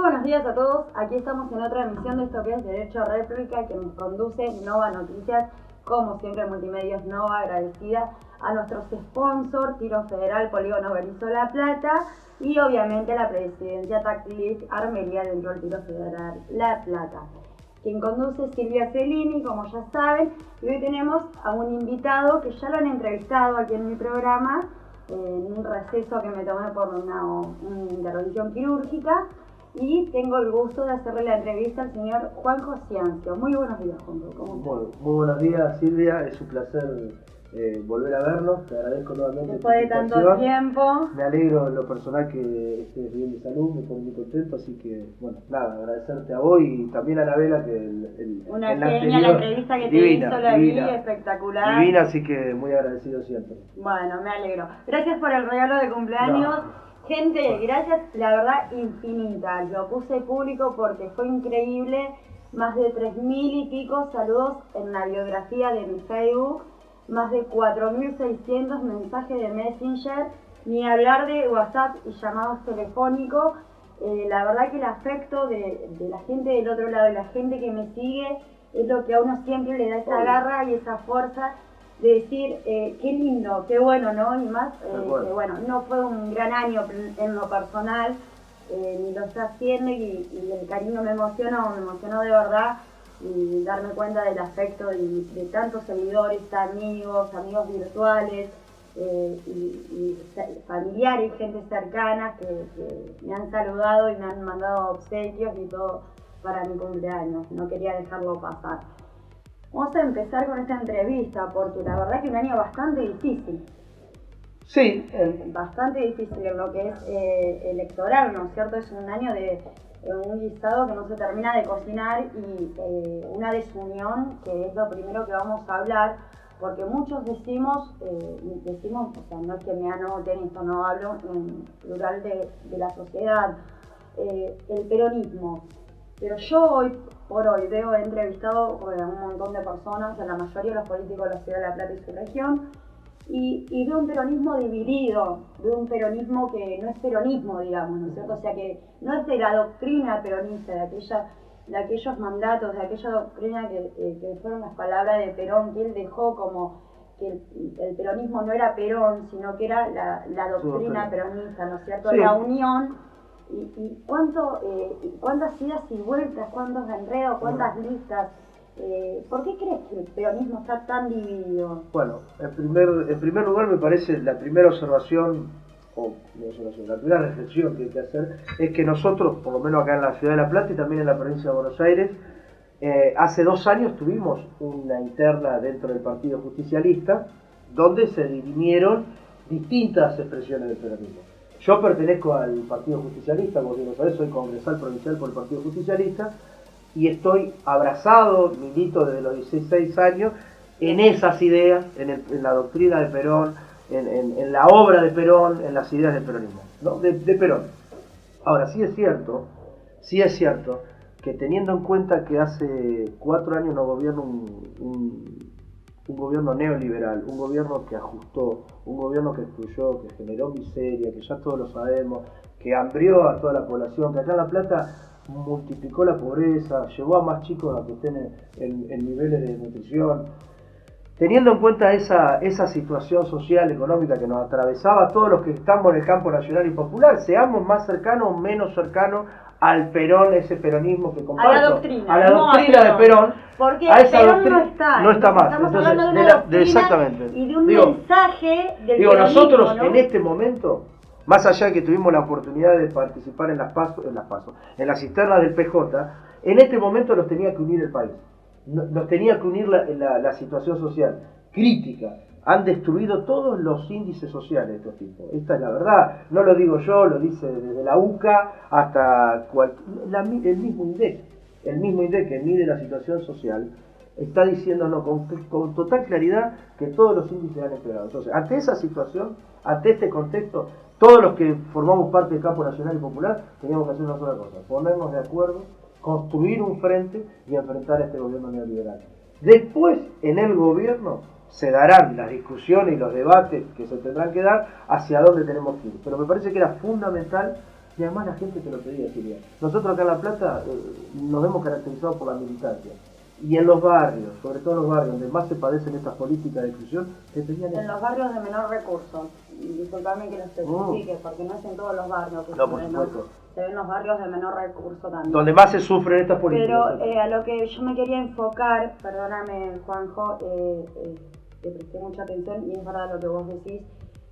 buenos días a todos, aquí estamos en otra emisión de esto que es Derecho a Réplica, que nos conduce Nova Noticias, como siempre Multimedios Nova, agradecida a nuestros sponsors, Tiro Federal, Polígono Berizo La Plata y obviamente la Presidencia Tactic Armería dentro del Tiro Federal La Plata. Quien conduce es Silvia Celini, como ya saben, y hoy tenemos a un invitado que ya lo han entrevistado aquí en mi programa, en un receso que me tomé por una intervención quirúrgica, y tengo el gusto de hacerle la entrevista al señor Juanjo Ciancio. Muy buenos días, Juanjo. ¿Cómo estás? Muy buenos días, Silvia. Es un placer volver a vernos. Te agradezco nuevamente. Después de tanto tiempo. Me alegro en lo personal que estés bien de salud, me pone muy contento. Así que, bueno, nada, agradecerte a vos y también a Anabela, que una genia la entrevista que divina, te hizo, la divina, vi espectacular. Divina, así que muy agradecido siempre. Bueno, me alegro. Gracias por el regalo de cumpleaños. No. Gente, gracias, la verdad, infinita. Lo puse público porque fue increíble. Más de 3.000 y pico saludos en la biografía de mi Facebook. Más de 4.600 mensajes de Messenger. Ni hablar de WhatsApp y llamados telefónicos. La verdad que el afecto de la gente del otro lado y la gente que me sigue es lo que a uno siempre le da esa garra y esa fuerza de decir, qué lindo, qué bueno, ¿no? Y más, que bueno, no fue un gran año en lo personal, ni lo está haciendo y el cariño me emocionó de verdad, y darme cuenta del afecto de tantos seguidores, amigos virtuales, y familiares, gente cercana que me han saludado y me han mandado obsequios y todo para mi cumpleaños. No quería dejarlo pasar. Vamos a empezar con esta entrevista porque la verdad es que un año bastante difícil. Sí. Bastante difícil en lo que es electoral, ¿no es cierto? Es un año de un guisado que no se termina de cocinar y una desunión, que es lo primero que vamos a hablar, porque muchos decimos, o sea, no es que me anoten, esto no hablo en plural de la sociedad, el peronismo. Pero yo hoy por hoy he entrevistado a un montón de personas, a la mayoría de los políticos de la ciudad de La Plata y su región, y veo un peronismo dividido, veo un peronismo que no es peronismo, digamos, ¿no es cierto? O sea, que no es de la doctrina peronista, de aquellos mandatos, de aquella doctrina que fueron las palabras de Perón, que él dejó como que el peronismo no era Perón, sino que era la doctrina peronista, ¿no es cierto? Sí. La unión. ¿Y cuántas idas y vueltas, cuántos enredos, cuántas listas? ¿Por qué crees que el peronismo está tan dividido? Bueno, en primer lugar me parece la primera observación, la primera reflexión que hay que hacer es que nosotros, por lo menos acá en la ciudad de La Plata y también en la provincia de Buenos Aires, hace 2 años tuvimos una interna dentro del Partido Justicialista donde se dirimieron distintas expresiones del peronismo. Yo pertenezco al Partido Justicialista, como bien sabés, soy congresal provincial por el Partido Justicialista y estoy abrazado, milito desde los 16 años, en esas ideas, en la doctrina de Perón, en la obra de Perón, en las ideas del peronismo, ¿no? de Perón. Ahora, sí es cierto que teniendo en cuenta que hace 4 años nos gobierna un gobierno neoliberal, un gobierno que ajustó, un gobierno que excluyó, que generó miseria, que ya todos lo sabemos, que hambrió a toda la población, que acá en La Plata multiplicó la pobreza, llevó a más chicos a que estén en niveles de nutrición. Teniendo en cuenta esa situación social, económica que nos atravesaba a todos los que estamos en el campo nacional y popular, seamos más cercanos o menos cercanos al Perón, ese peronismo que comparto, a la doctrina de Perón, porque a esa Perón doctrina no está más. Estamos entonces, hablando de una doctrina exactamente. Y de un mensaje del peronismo, nosotros, ¿no? En este momento, más allá de que tuvimos la oportunidad de participar en las cisternas del PJ, en este momento nos tenía que unir el país, nos tenía que unir la situación social crítica. Han destruido todos los índices sociales de estos tipos. Esta es la verdad. No lo digo yo, lo dice desde la UCA hasta el mismo INDEC que mide la situación social, está diciéndonos con total claridad que todos los índices han empeorado. Entonces, ante esa situación, ante este contexto, todos los que formamos parte del campo nacional y popular teníamos que hacer una sola cosa: ponernos de acuerdo, construir un frente y enfrentar a este gobierno neoliberal. Después, en el gobierno, se darán las discusiones y los debates que se tendrán que dar hacia dónde tenemos que ir. Pero me parece que era fundamental Y además la gente te lo pedía, Silvia. Nosotros acá en La Plata nos hemos caracterizado por la militancia. Y en los barrios, sobre todo en los barrios donde más se padecen estas políticas de exclusión, te pedían en los barrios de menor recurso. Disculpame que lo especifique, porque no es en todos los barrios que no, por supuesto. Se ven los barrios de menor recurso también. Donde más se sufren estas políticas. Pero a lo que yo me quería enfocar, perdóname Juanjo, te presté mucha atención y es verdad lo que vos decís,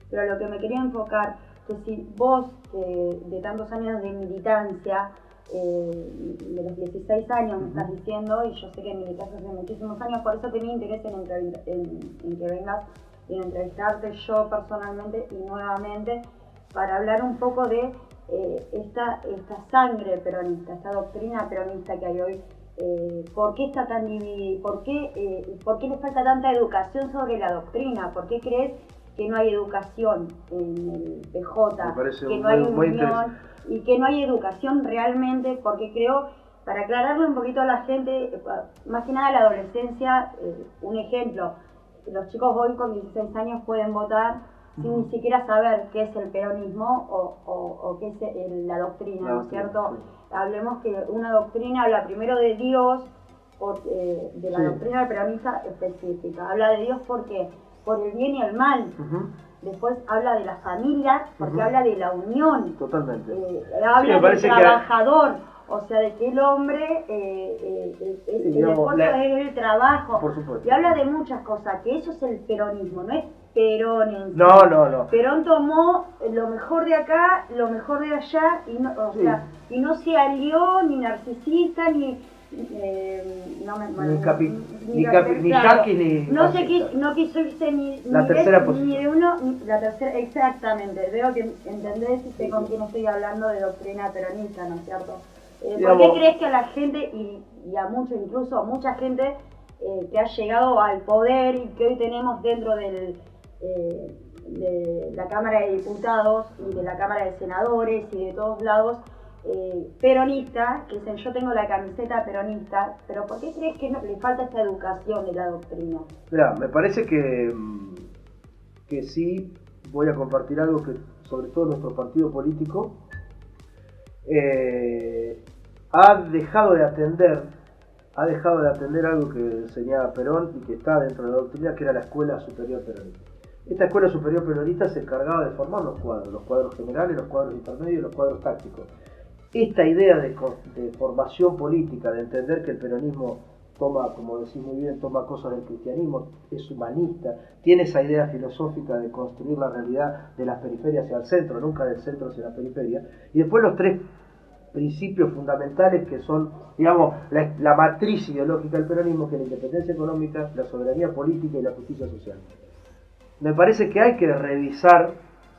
pero a lo que me quería enfocar, que si vos, de tantos años de militancia, de los 16 años me estás diciendo, y yo sé que militas hace muchísimos años, por eso tenía interés en que vengas y en entrevistarte yo personalmente y nuevamente para hablar un poco de esta sangre peronista, esta doctrina peronista que hay hoy. ¿Por qué está tan dividida? ¿Por qué le falta tanta educación sobre la doctrina? ¿Por qué crees que no hay educación en el PJ? Que no hay unión y que no hay educación realmente, porque creo, para aclararle un poquito a la gente, más que nada a la adolescencia, un ejemplo, los chicos hoy con 16 años pueden votar sin ni siquiera saber qué es el peronismo o qué es la doctrina, ¿no es cierto? Sí. Hablemos que una doctrina habla primero de Dios, de la doctrina peronista específica, habla de Dios porque por el bien y el mal. Después habla de la familia, porque habla de la unión. Totalmente. Habla del trabajador, o sea, de que el hombre, el esfuerzo es el trabajo. Por supuesto. Y habla de muchas cosas, que eso es el peronismo, no es Perón en sí. No. Perón tomó lo mejor de acá, lo mejor de allá, y no, o sea, y no se alió, ni narcisista, ni no quiso irse ni la tercera posición. Ni de uno ni la tercera, exactamente. Veo que entendés y sé con quién estoy hablando de doctrina peronista, ¿no es cierto? ¿Por qué crees que a la gente y a incluso a mucha gente que ha llegado al poder y que hoy tenemos dentro de la Cámara de Diputados y de la Cámara de Senadores y de todos lados, peronista, que dicen yo tengo la camiseta peronista, pero ¿por qué crees que le falta esta educación de la doctrina? Mira, me parece que sí voy a compartir algo que sobre todo nuestro partido político ha dejado de atender algo que enseñaba Perón y que está dentro de la doctrina, que era la Escuela Superior Peronista. Esta Escuela Superior Peronista se encargaba de formar los cuadros generales, los cuadros intermedios y los cuadros tácticos. Esta idea de formación política, de entender que el peronismo toma, como decís muy bien, toma cosas del cristianismo, es humanista, tiene esa idea filosófica de construir la realidad de las periferias hacia el centro, nunca del centro hacia la periferia, y después los tres principios fundamentales que son, digamos, la matriz ideológica del peronismo, que es la independencia económica, la soberanía política y la justicia social. Me parece que hay que revisar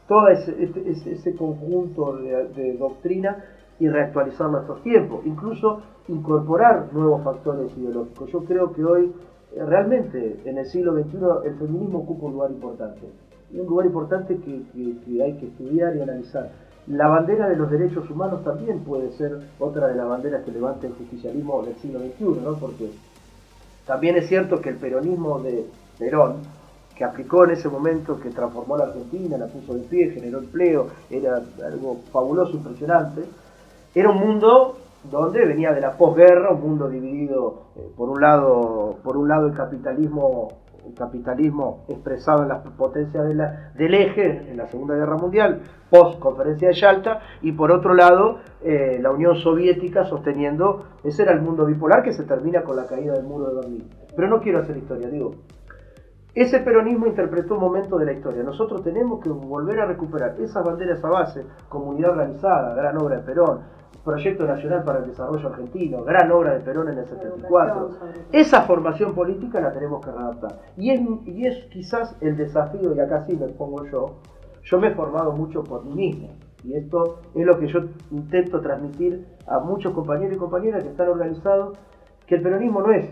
todo ese conjunto de doctrina y reactualizar nuestros tiempos, incluso incorporar nuevos factores ideológicos. Yo creo que hoy, realmente, en el siglo XXI, el feminismo ocupa un lugar importante. Y un lugar importante que hay que estudiar y analizar. La bandera de los derechos humanos también puede ser otra de las banderas que levanta el justicialismo del siglo XXI, ¿no? Porque también es cierto que el peronismo de Perón, que aplicó en ese momento, que transformó a la Argentina, la puso de pie, generó empleo, era algo fabuloso, impresionante. Era un mundo donde venía de la posguerra, un mundo dividido por un lado el capitalismo expresado en las potencias del eje en la Segunda Guerra Mundial, post Conferencia de Yalta, y por otro lado la Unión Soviética sosteniendo, ese era el mundo bipolar que se termina con la caída del muro de Berlín. Pero no quiero hacer historia, digo, ese peronismo interpretó un momento de la historia. Nosotros tenemos que volver a recuperar esas banderas a base, comunidad organizada, gran obra de Perón, Proyecto Nacional para el Desarrollo Argentino, gran obra de Perón en el 74. Esa formación política la tenemos que readaptar. Y es quizás el desafío, y acá sí me pongo yo me he formado mucho por mí mismo. Y esto es lo que yo intento transmitir a muchos compañeros y compañeras que están organizados, que el peronismo no es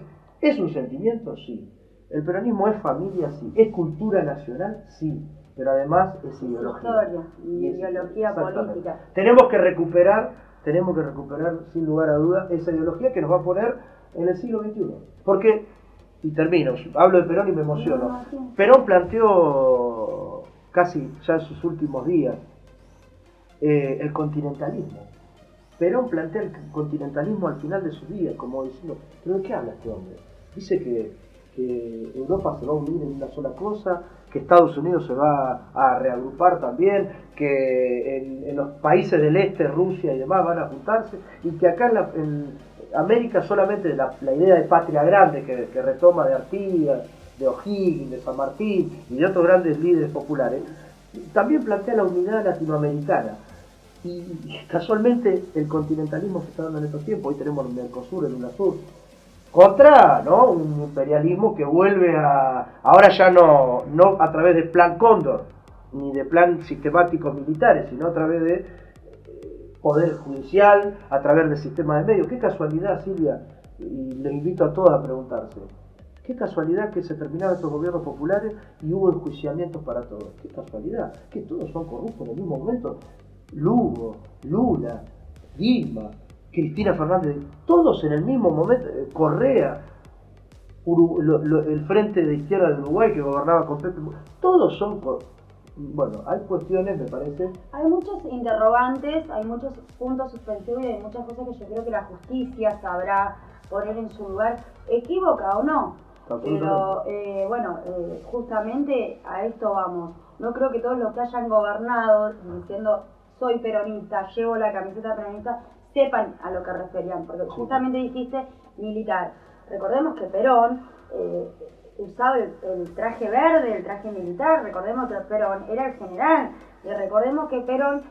un sentimiento, sí. El peronismo es familia, sí. Es cultura nacional, sí. Pero además es ideología. Historia y ideología política. Tenemos que recuperar, sin lugar a duda, esa ideología que nos va a poner en el siglo XXI. Porque, y termino, hablo de Perón y me emociono. Perón planteó, casi ya en sus últimos días, el continentalismo. Perón plantea el continentalismo al final de sus días, como diciendo, ¿pero de qué habla este hombre? Dice que Europa se va a unir en una sola cosa, que Estados Unidos se va a reagrupar también, que en los países del este, Rusia y demás, van a juntarse, y que acá en América solamente la idea de patria grande que retoma de Artigas, de O'Higgins, de San Martín y de otros grandes líderes populares, también plantea la unidad latinoamericana. Y casualmente el continentalismo se está dando en estos tiempos. Hoy tenemos el Mercosur, el UNASUR, contra, ¿no?, un imperialismo que vuelve ahora ya no a través de plan Cóndor, ni de plan sistemáticos militares, sino a través de poder judicial, a través del sistema de medios. Qué casualidad, Silvia, y le invito a todos a preguntarse, qué casualidad que se terminaron estos gobiernos populares y hubo enjuiciamientos para todos. Qué casualidad, que todos son corruptos en el mismo momento. Lugo, Lula, Dilma, Cristina Fernández, todos en el mismo momento. Correa, el Frente de Izquierda de Uruguay que gobernaba con Pepe, todos son... Bueno, hay cuestiones, me parece... Hay muchos interrogantes, hay muchos puntos suspensivos y hay muchas cosas que yo creo que la justicia sabrá poner en su lugar, equívoca o no. Pero justamente a esto vamos. No creo que todos los que hayan gobernado diciendo soy peronista, llevo la camiseta peronista, sepan a lo que referían, porque justamente dijiste militar. Recordemos que Perón usaba el traje verde, el traje militar. Recordemos que Perón era el general, y recordemos que Perón,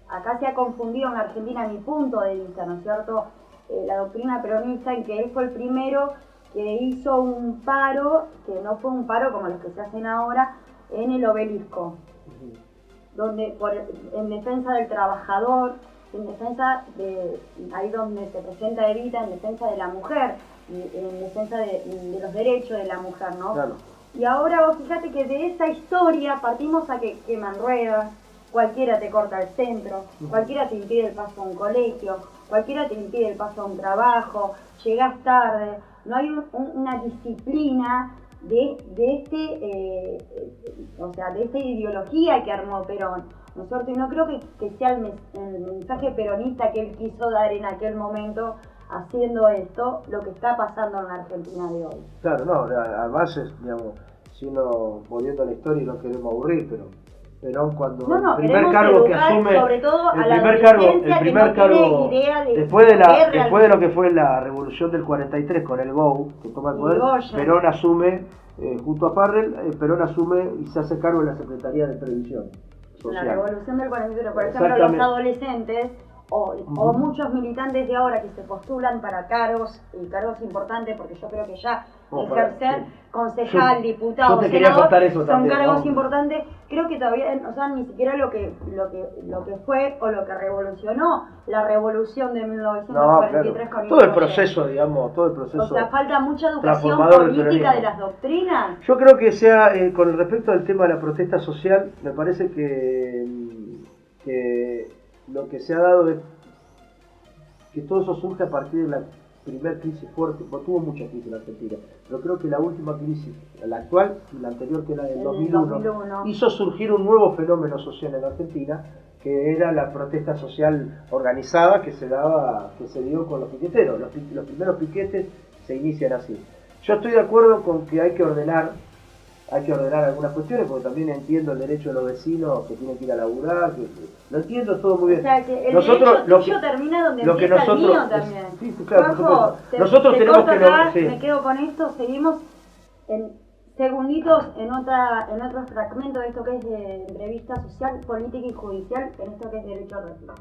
acá se ha confundido en la Argentina, a mi punto de vista, ¿no es cierto?, la doctrina peronista, en que él fue el primero que hizo un paro, que no fue un paro como los que se hacen ahora, en el Obelisco, donde en defensa del trabajador, en defensa de, ahí donde se presenta Evita, en defensa de la mujer, en defensa de los derechos de la mujer, ¿no? Claro. Y ahora vos fíjate que de esa historia partimos a que queman ruedas, cualquiera te corta el centro, cualquiera te impide el paso a un colegio, cualquiera te impide el paso a un trabajo, llegás tarde, no hay una disciplina de esta ideología que armó Perón, ¿no es cierto? Y no creo que sea el mensaje peronista que él quiso dar en aquel momento haciendo esto, lo que está pasando en la Argentina de hoy. Claro, no, además digamos, si uno, volviendo a la historia, y no queremos aburrir, pero Perón cuando el primer cargo que asume, sobre todo el a la primer cargo, después de lo que fue la revolución del 43 con el GO, que toma el poder, Perón asume, junto a Farrell, Perón asume y se hace cargo de la Secretaría de Previsión Social. La revolución del 43, por ejemplo, los adolescentes o muchos militantes de ahora que se postulan para cargos importantes, porque yo creo que ya ejercer concejal, diputado, senador, son cargos importantes. Creo que todavía, ni siquiera lo que fue o lo que revolucionó la revolución de 1943 con todo el proceso, digamos, todo el proceso. O sea, falta mucha educación política de las doctrinas. Yo creo que con respecto al tema de la protesta social, me parece que lo que se ha dado es que todo eso surge a partir de la primera crisis fuerte, porque tuvo muchas crisis en Argentina, pero creo que la última crisis, la actual y la anterior, que era del 2001, hizo surgir un nuevo fenómeno social en Argentina, que era la protesta social organizada que se dio con los piqueteros. Los primeros piquetes se inician así. Yo estoy de acuerdo con que hay que ordenar algunas cuestiones, porque también entiendo el derecho de los vecinos que tienen que ir a laburar, lo entiendo todo muy bien. O sea, que el derecho tuyo termina donde empieza el mío también. Sí, claro, Juanjo, nosotros tenemos que... Me quedo con esto, seguimos en segunditos en otro fragmento de esto que es de entrevista social, política y judicial, en esto que es derecho a réplica.